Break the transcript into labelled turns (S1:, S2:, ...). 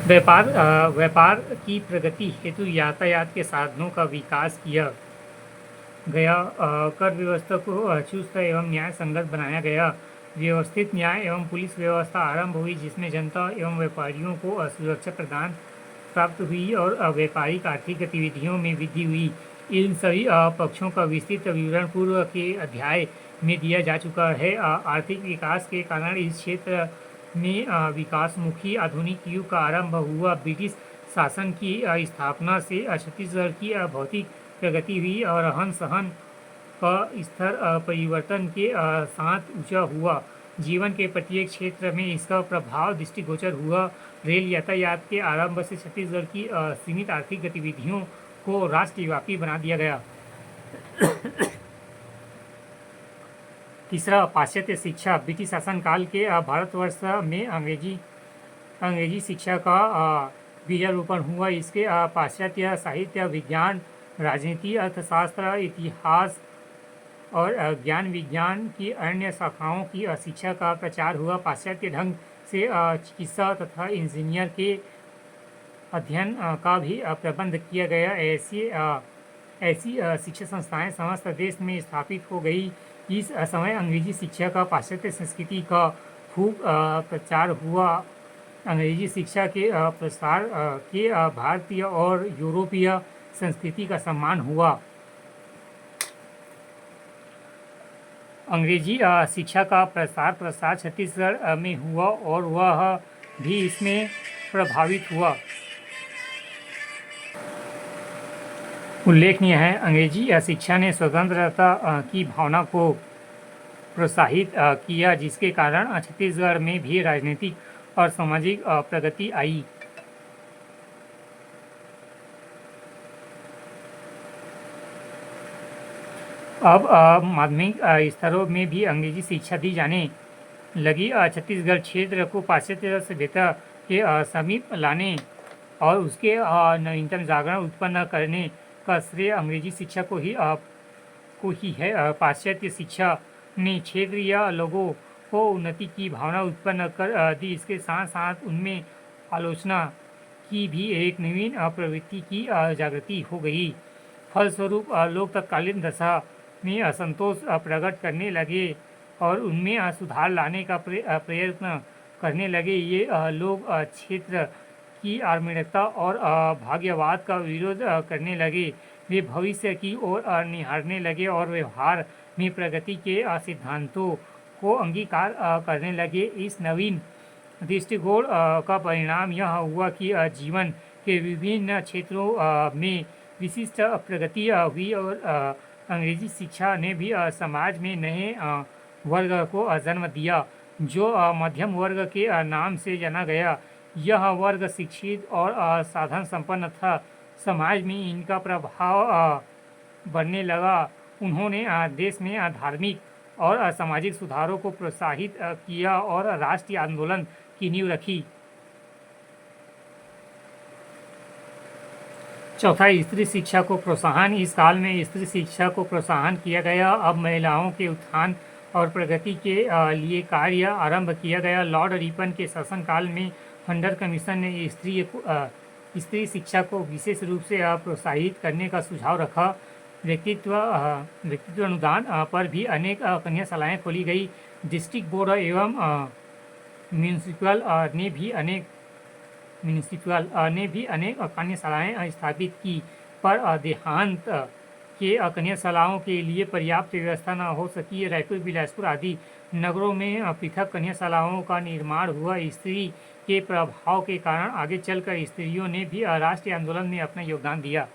S1: व्यापार की प्रगति हेतु यातायात के साधनों का विकास किया गया। कर व्यवस्था को चुस्त एवं न्याय संगत बनाया गया। व्यवस्थित न्याय एवं पुलिस व्यवस्था आरंभ हुई, जिसमें जनता एवं व्यापारियों को सुरक्षा प्रदान प्राप्त हुई और व्यापारिक आर्थिक गतिविधियों में वृद्धि हुई। इन सभी पक्षों का विस्तृत विवरण पूर्व के अध्याय में दिया जा चुका है। आर्थिक विकास के कारण इस क्षेत्र में विकासमुखी आधुनिक युग का आरंभ हुआ। ब्रिटिश शासन की स्थापना से छत्तीसगढ़ की भौतिक प्रगति हुई और रहन सहन का स्तर परिवर्तन के साथ ऊंचा हुआ। जीवन के प्रत्येक क्षेत्र में इसका प्रभाव दृष्टिगोचर हुआ। रेल यातायात के आरंभ से छत्तीसगढ़ की सीमित आर्थिक गतिविधियों को राष्ट्रव्यापी बना दिया गया। तीसरा, पाश्चात्य शिक्षा। ब्रिटिश शासनकाल के भारतवर्ष में अंग्रेजी शिक्षा का बीजारोपण हुआ। इसके पाश्चात्य साहित्य, विज्ञान, राजनीति, अर्थशास्त्र, इतिहास और ज्ञान विज्ञान की अन्य शाखाओं की शिक्षा का प्रचार हुआ। पाश्चात्य ढंग से चिकित्सा तथा इंजीनियर के अध्ययन का भी प्रबंध किया गया। ऐसी शिक्षा संस्थाएं समस्त देश में स्थापित हो गई। इस समय अंग्रेजी शिक्षा का पाश्चात्य संस्कृति का खूब प्रचार हुआ। अंग्रेजी शिक्षा के प्रसार के भारतीय और यूरोपीय संस्कृति का सम्मान हुआ। अंग्रेजी शिक्षा का प्रसार छत्तीसगढ़ में हुआ और वह भी इसमें प्रभावित हुआ। उल्लेखनीय है, अंग्रेजी शिक्षा ने स्वतंत्रता की भावना को प्रोत्साहित किया, जिसके कारण छत्तीसगढ़ में भी राजनीतिक और सामाजिक प्रगति आई। अब माध्यमिक स्तरों में भी अंग्रेजी शिक्षा दी जाने लगी। छत्तीसगढ़ क्षेत्र को पाश्चात्य सभ्यता के समीप लाने और उसके नवीनतम जागरण उत्पन्न करने का श्रेय अंग्रेजी शिक्षा को ही है। पाश्चात्य शिक्षा ने क्षेत्रीय लोगों को उन्नति की भावना उत्पन्न कर दी। इसके साथ साथ उनमें आलोचना की भी एक नवीन प्रवृत्ति की जागृति हो गई। फलस्वरूप लोग तत्कालीन दशा में असंतोष प्रकट करने लगे और उनमें सुधार लाने का प्रयत्न करने लगे। ये लोग क्षेत्र की आर्मणिकता और भाग्यवाद का विरोध करने लगे। वे भविष्य की ओर निहारने लगे और व्यवहार में प्रगति के सिद्धांतों को अंगीकार करने लगे। इस नवीन दृष्टिकोण का परिणाम यह हुआ कि जीवन के विभिन्न क्षेत्रों में विशिष्ट प्रगति हुई और अंग्रेजी शिक्षा ने भी समाज में नए वर्ग को जन्म दिया, जो मध्यम वर्ग के नाम से जाना गया। यह वर्ग शिक्षित और साधन संपन्न था। समाज में इनका प्रभाव बढ़ने लगा। उन्होंने देश में धार्मिक और सामाजिक सुधारों को प्रोत्साहित किया और राष्ट्रीय आंदोलन की नींव रखी। चौथा, स्त्री शिक्षा को प्रोत्साहन। इस काल में स्त्री शिक्षा को प्रोत्साहन किया गया। अब महिलाओं के उत्थान और प्रगति के लिए कार्य आरंभ किया गया। लॉर्ड रिपन के शासनकाल में हंटर कमीशन ने स्त्री शिक्षा को विशेष रूप से प्रोत्साहित करने का सुझाव रखा। व्यक्तित्व अनुदान पर भी अनेक कन्याशालाएं खोली गई। डिस्ट्रिक्ट बोर्ड एवं म्यूनिसिपल ने भी अनेक कन्याशालाएं स्थापित की, पर देहांत के कन्याशालाओं के लिए पर्याप्त व्यवस्था न हो सकी। रायपुर, बिलासपुर आदि नगरों में पृथक कन्याशालाओं का निर्माण हुआ। स्त्री के प्रभाव के कारण आगे चलकर स्त्रियों ने भी राष्ट्रीय आंदोलन में अपना योगदान दिया।